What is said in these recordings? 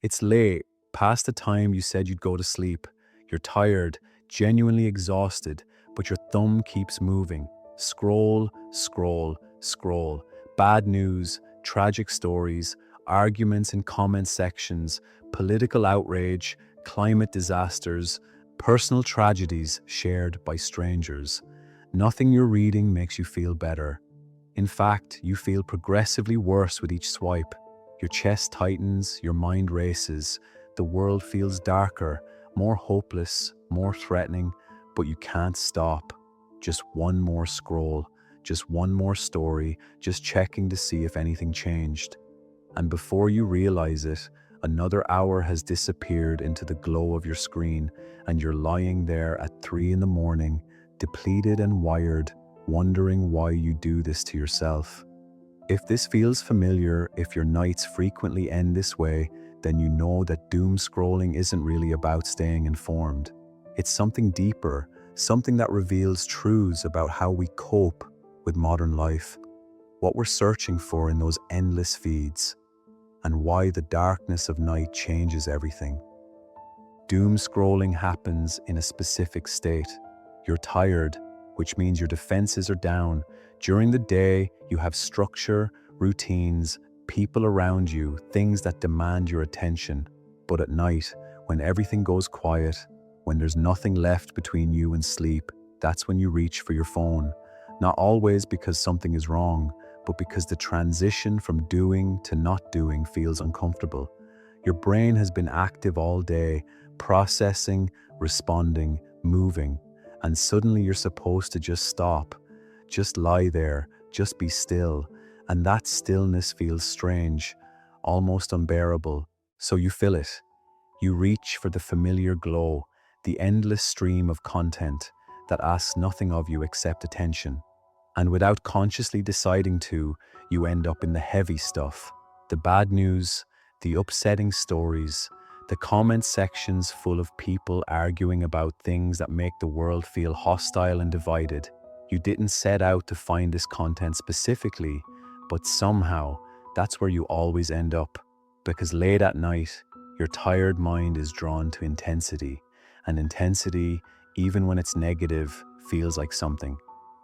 It's late, past the time you said you'd go to sleep. You're tired, genuinely exhausted, but your thumb keeps moving. Scroll, scroll, scroll. Bad news, tragic stories, arguments in comment sections, political outrage, climate disasters, personal tragedies shared by strangers. Nothing you're reading makes you feel better. In fact, you feel progressively worse with each swipe. Your chest tightens, your mind races, the world feels darker, more hopeless, more threatening, but you can't stop. Just one more scroll, just one more story, just checking to see if anything changed. And before you realize it, another hour has disappeared into the glow of your screen, and you're lying there at 3 in the morning, depleted and wired, wondering why you do this to yourself. If this feels familiar, if your nights frequently end this way, then you know that doom scrolling isn't really about staying informed. It's something deeper, something that reveals truths about how we cope with modern life, what we're searching for in those endless feeds, and why the darkness of night changes everything. Doom scrolling happens in a specific state. You're tired, which means your defenses are down. During the day, you have structure, routines, people around you, things that demand your attention. But at night, when everything goes quiet, when there's nothing left between you and sleep, that's when you reach for your phone. Not always because something is wrong, but because the transition from doing to not doing feels uncomfortable. Your brain has been active all day, processing, responding, moving, and suddenly you're supposed to just stop, just lie there, just be still, and that stillness feels strange, almost unbearable. So you fill it. You reach for the familiar glow, the endless stream of content that asks nothing of you except attention. And without consciously deciding to, you end up in the heavy stuff, the bad news, the upsetting stories, the comment sections full of people arguing about things that make the world feel hostile and divided. You didn't set out to find this content specifically, but somehow that's where you always end up. Because late at night, your tired mind is drawn to intensity, and intensity, even when it's negative, feels like something.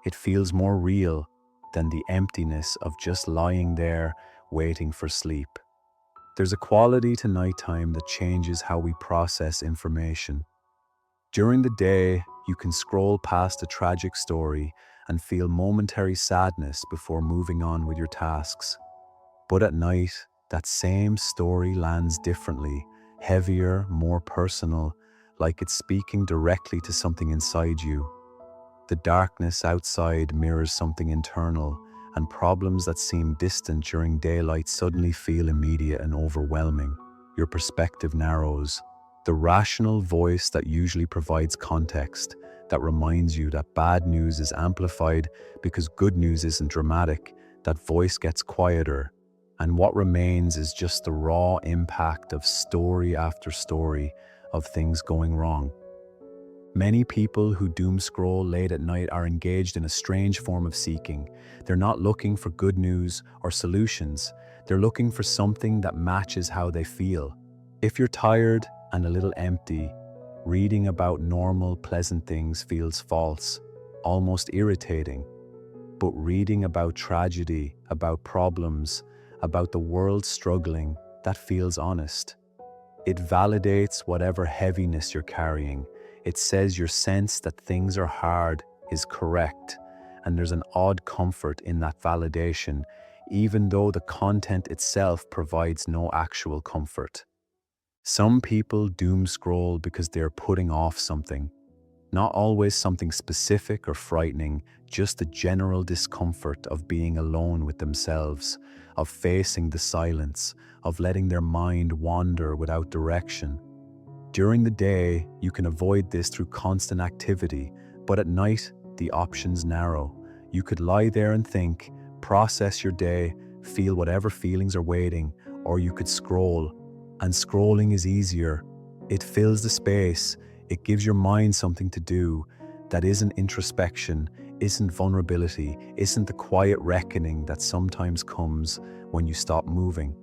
It feels more real than the emptiness of just lying there waiting for sleep. There's a quality to nighttime that changes how we process information. During the day, you can scroll past a tragic story and feel momentary sadness before moving on with your tasks. But at night, that same story lands differently, heavier, more personal, like it's speaking directly to something inside you. The darkness outside mirrors something internal, and problems that seem distant during daylight suddenly feel immediate and overwhelming. Your perspective narrows. The rational voice that usually provides context, that reminds you that bad news is amplified because good news isn't dramatic, that voice gets quieter, and what remains is just the raw impact of story after story of things going wrong. Many people who doom scroll late at night are engaged in a strange form of seeking. They're not looking for good news or solutions. They're looking for something that matches how they feel. If you're tired and a little empty, reading about normal, pleasant things feels false, almost irritating. But reading about tragedy, about problems, about the world struggling, that feels honest. It validates whatever heaviness you're carrying. It says your sense that things are hard is correct, and there's an odd comfort in that validation, even though the content itself provides no actual comfort. Some people doom scroll because they're putting off something, not always something specific or frightening, just the general discomfort of being alone with themselves, of facing the silence, of letting their mind wander without direction. During the day, you can avoid this through constant activity, but at night, the options narrow. You could lie there and think, process your day, feel whatever feelings are waiting, or you could scroll. And scrolling is easier. It fills the space. It gives your mind something to do that isn't introspection, isn't vulnerability, isn't the quiet reckoning that sometimes comes when you stop moving.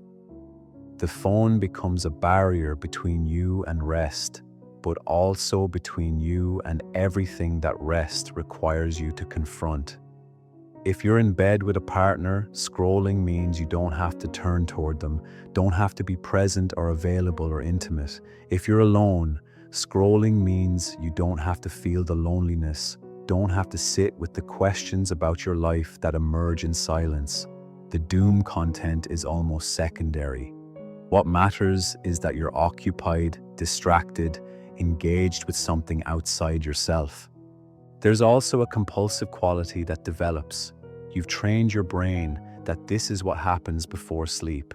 The phone becomes a barrier between you and rest, but also between you and everything that rest requires you to confront. If you're in bed with a partner, scrolling means you don't have to turn toward them, don't have to be present or available or intimate. If you're alone, scrolling means you don't have to feel the loneliness, don't have to sit with the questions about your life that emerge in silence. The doom content is almost secondary. What matters is that you're occupied, distracted, engaged with something outside yourself. There's also a compulsive quality that develops. You've trained your brain that this is what happens before sleep.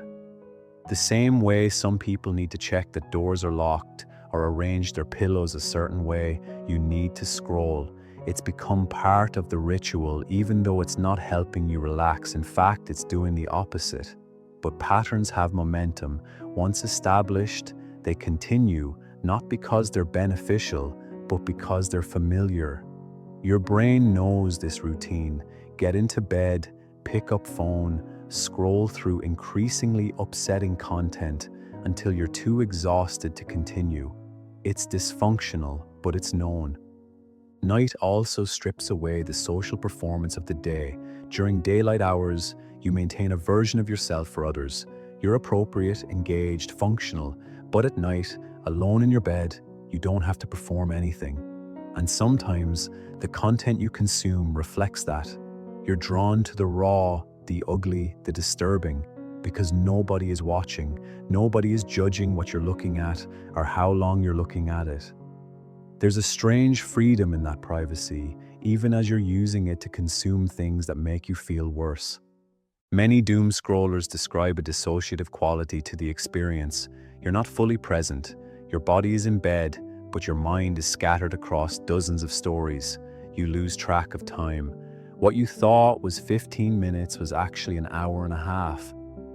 The same way some people need to check that doors are locked or arrange their pillows a certain way, you need to scroll. It's become part of the ritual, even though it's not helping you relax. In fact, it's doing the opposite. But patterns have momentum. Once established, they continue, not because they're beneficial, but because they're familiar. Your brain knows this routine. Get into bed, pick up phone, scroll through increasingly upsetting content until you're too exhausted to continue. It's dysfunctional, but it's known. Night also strips away the social performance of the day. During daylight hours, you maintain a version of yourself for others. You're appropriate, engaged, functional, but at night, alone in your bed, you don't have to perform anything. And sometimes, the content you consume reflects that. You're drawn to the raw, the ugly, the disturbing, because nobody is watching, nobody is judging what you're looking at or how long you're looking at it. There's a strange freedom in that privacy, even as you're using it to consume things that make you feel worse. Many doom scrollers describe a dissociative quality to the experience. You're not fully present, your body is in bed, but your mind is scattered across dozens of stories. You lose track of time. What you thought was 15 minutes was actually an hour and a half.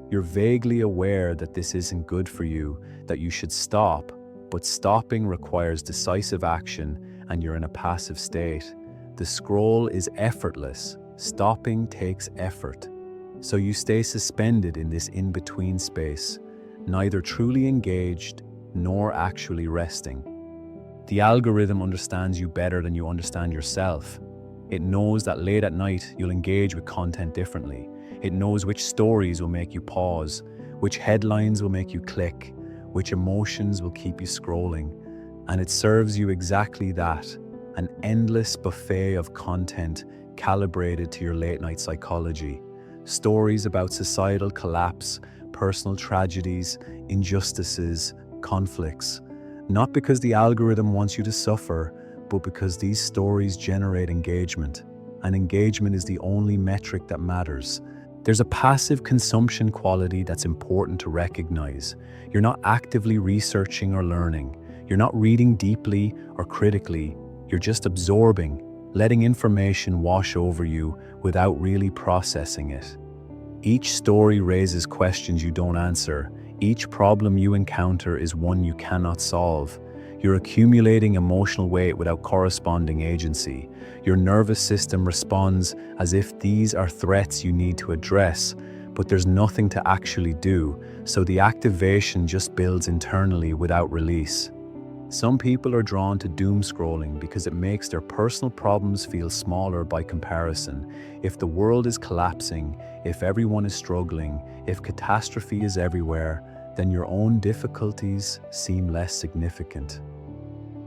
You're vaguely aware that this isn't good for you, that you should stop, but stopping requires decisive action and you're in a passive state. The scroll is effortless. Stopping takes effort. So you stay suspended in this in-between space, neither truly engaged nor actually resting. The algorithm understands you better than you understand yourself. It knows that late at night you'll engage with content differently. It knows which stories will make you pause, which headlines will make you click, which emotions will keep you scrolling. And it serves you exactly that, an endless buffet of content calibrated to your late night psychology. Stories about societal collapse, personal tragedies, injustices, conflicts. Not because the algorithm wants you to suffer, but because these stories generate engagement. And engagement is the only metric that matters. There's a passive consumption quality that's important to recognize. You're not actively researching or learning. You're not reading deeply or critically. You're just absorbing, letting information wash over you without really processing it. Each story raises questions you don't answer. Each problem you encounter is one you cannot solve. You're accumulating emotional weight without corresponding agency. Your nervous system responds as if these are threats you need to address, but there's nothing to actually do, so the activation just builds internally without release. Some people are drawn to doom scrolling because it makes their personal problems feel smaller by comparison. If the world is collapsing, if everyone is struggling, if catastrophe is everywhere, then your own difficulties seem less significant.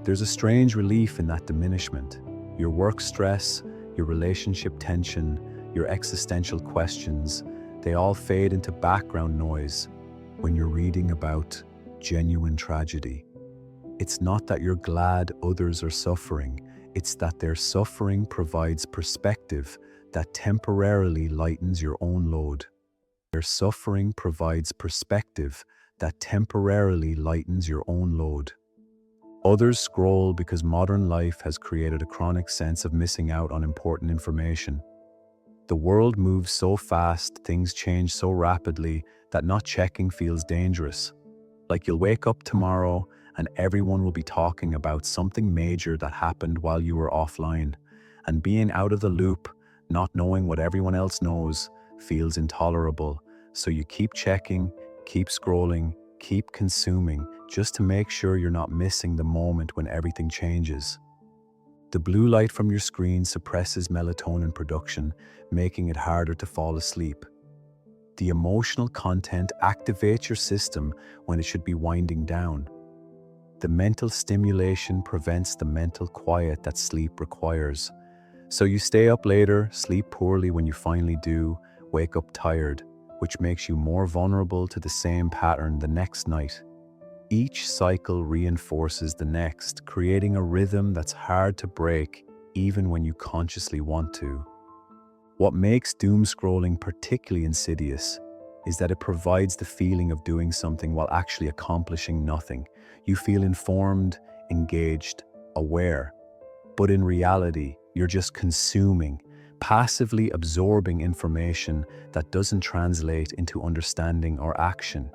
There's a strange relief in that diminishment. Your work stress, your relationship tension, your existential questions, they all fade into background noise when you're reading about genuine tragedy. It's not that you're glad others are suffering, it's that their suffering provides perspective that temporarily lightens your own load. Their suffering provides perspective that temporarily lightens your own load. Others scroll because modern life has created a chronic sense of missing out on important information. The world moves so fast, things change so rapidly that not checking feels dangerous. Like you'll wake up tomorrow and everyone will be talking about something major that happened while you were offline. And being out of the loop, not knowing what everyone else knows, feels intolerable. So you keep checking, Keep scrolling, keep consuming, just to make sure you're not missing the moment when everything changes. The blue light from your screen suppresses melatonin production, making it harder to fall asleep. The emotional content activates your system when it should be winding down. The mental stimulation prevents the mental quiet that sleep requires. So you stay up later, sleep poorly when you finally do, wake up tired, which makes you more vulnerable to the same pattern the next night. Each cycle reinforces the next, creating a rhythm that's hard to break even when you consciously want to. What makes doom scrolling particularly insidious is that it provides the feeling of doing something while actually accomplishing nothing. You feel informed, engaged, aware, but in reality, you're just consuming, passively absorbing information that doesn't translate into understanding or action.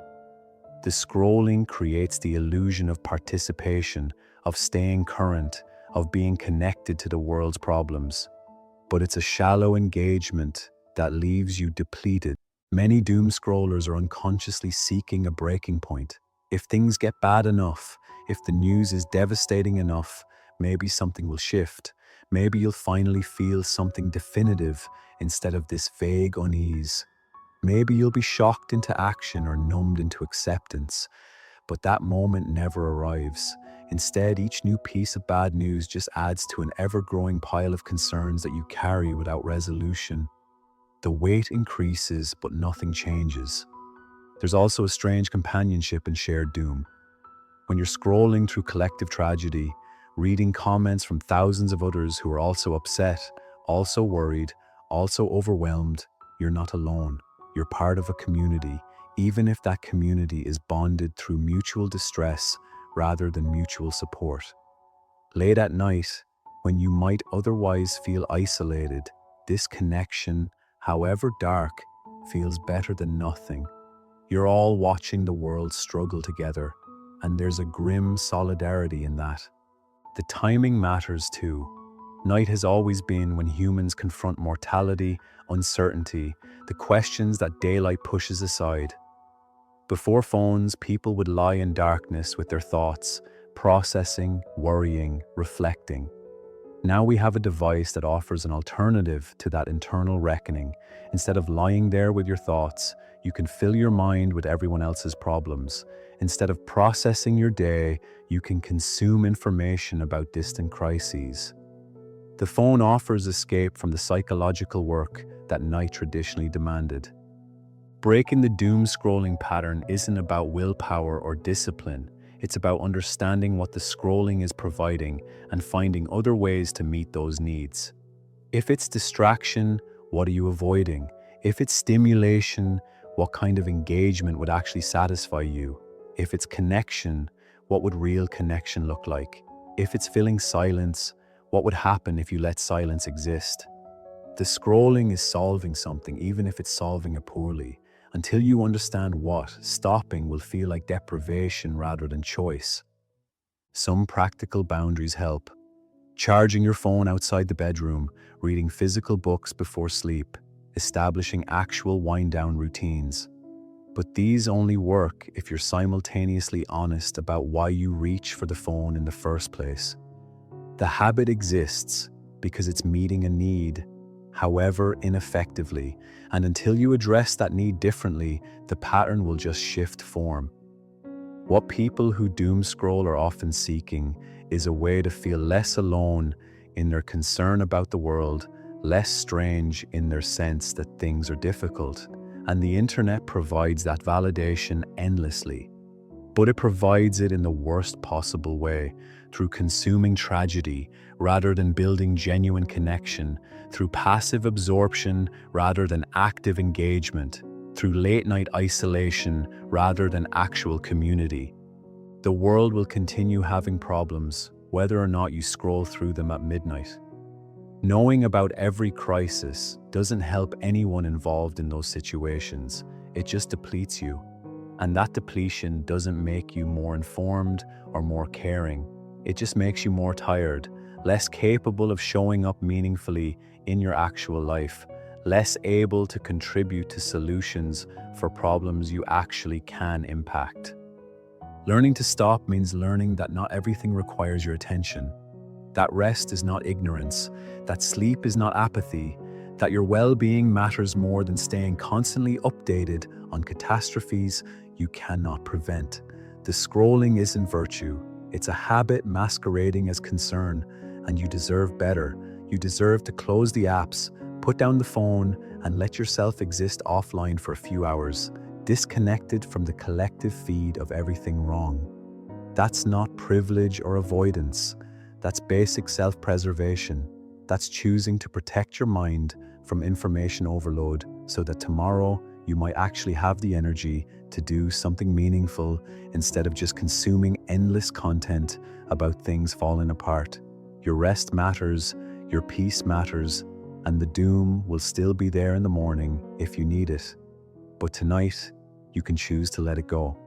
The scrolling creates the illusion of participation, of staying current, of being connected to the world's problems. But it's a shallow engagement that leaves you depleted. Many doom scrollers are unconsciously seeking a breaking point. If things get bad enough, if the news is devastating enough, maybe something will shift. Maybe you'll finally feel something definitive instead of this vague unease. Maybe you'll be shocked into action or numbed into acceptance, but that moment never arrives. Instead, each new piece of bad news just adds to an ever-growing pile of concerns that you carry without resolution. The weight increases, but nothing changes. There's also a strange companionship in shared doom. When you're scrolling through collective tragedy, reading comments from thousands of others who are also upset, also worried, also overwhelmed, you're not alone. You're part of a community, even if that community is bonded through mutual distress rather than mutual support. Late at night, when you might otherwise feel isolated, this connection, however dark, feels better than nothing. You're all watching the world struggle together, and there's a grim solidarity in that. The timing matters too. Night has always been when humans confront mortality, uncertainty, the questions that daylight pushes aside. Before phones, people would lie in darkness with their thoughts, processing, worrying, reflecting. Now we have a device that offers an alternative to that internal reckoning. Instead of lying there with your thoughts, you can fill your mind with everyone else's problems. Instead of processing your day, you can consume information about distant crises. The phone offers escape from the psychological work that night traditionally demanded. Breaking the doom scrolling pattern isn't about willpower or discipline. It's about understanding what the scrolling is providing and finding other ways to meet those needs. If it's distraction, what are you avoiding? If it's stimulation, what kind of engagement would actually satisfy you? If it's connection, what would real connection look like? If it's filling silence, what would happen if you let silence exist? The scrolling is solving something, even if it's solving it poorly. Until you understand what, stopping will feel like deprivation rather than choice. Some practical boundaries help. Charging your phone outside the bedroom, reading physical books before sleep, establishing actual wind-down routines. But these only work if you're simultaneously honest about why you reach for the phone in the first place. The habit exists because it's meeting a need, however ineffectively, and until you address that need differently, the pattern will just shift form. What people who doom scroll are often seeking is a way to feel less alone in their concern about the world, less strange in their sense that things are difficult, and the internet provides that validation endlessly. But it provides it in the worst possible way, through consuming tragedy rather than building genuine connection, through passive absorption rather than active engagement, through late-night isolation rather than actual community. The world will continue having problems, whether or not you scroll through them at midnight. Knowing about every crisis doesn't help anyone involved in those situations. It just depletes you. And that depletion doesn't make you more informed or more caring. It just makes you more tired, less capable of showing up meaningfully in your actual life, less able to contribute to solutions for problems you actually can impact. Learning to stop means learning that not everything requires your attention, that rest is not ignorance, that sleep is not apathy, that your well-being matters more than staying constantly updated on catastrophes you cannot prevent. The scrolling isn't virtue, it's a habit masquerading as concern, and you deserve better. You deserve to close the apps, put down the phone, and let yourself exist offline for a few hours, disconnected from the collective feed of everything wrong. That's not privilege or avoidance. That's basic self-preservation. That's choosing to protect your mind from information overload so that tomorrow you might actually have the energy to do something meaningful instead of just consuming endless content about things falling apart. Your rest matters, your peace matters, and the doom will still be there in the morning if you need it. But tonight, you can choose to let it go.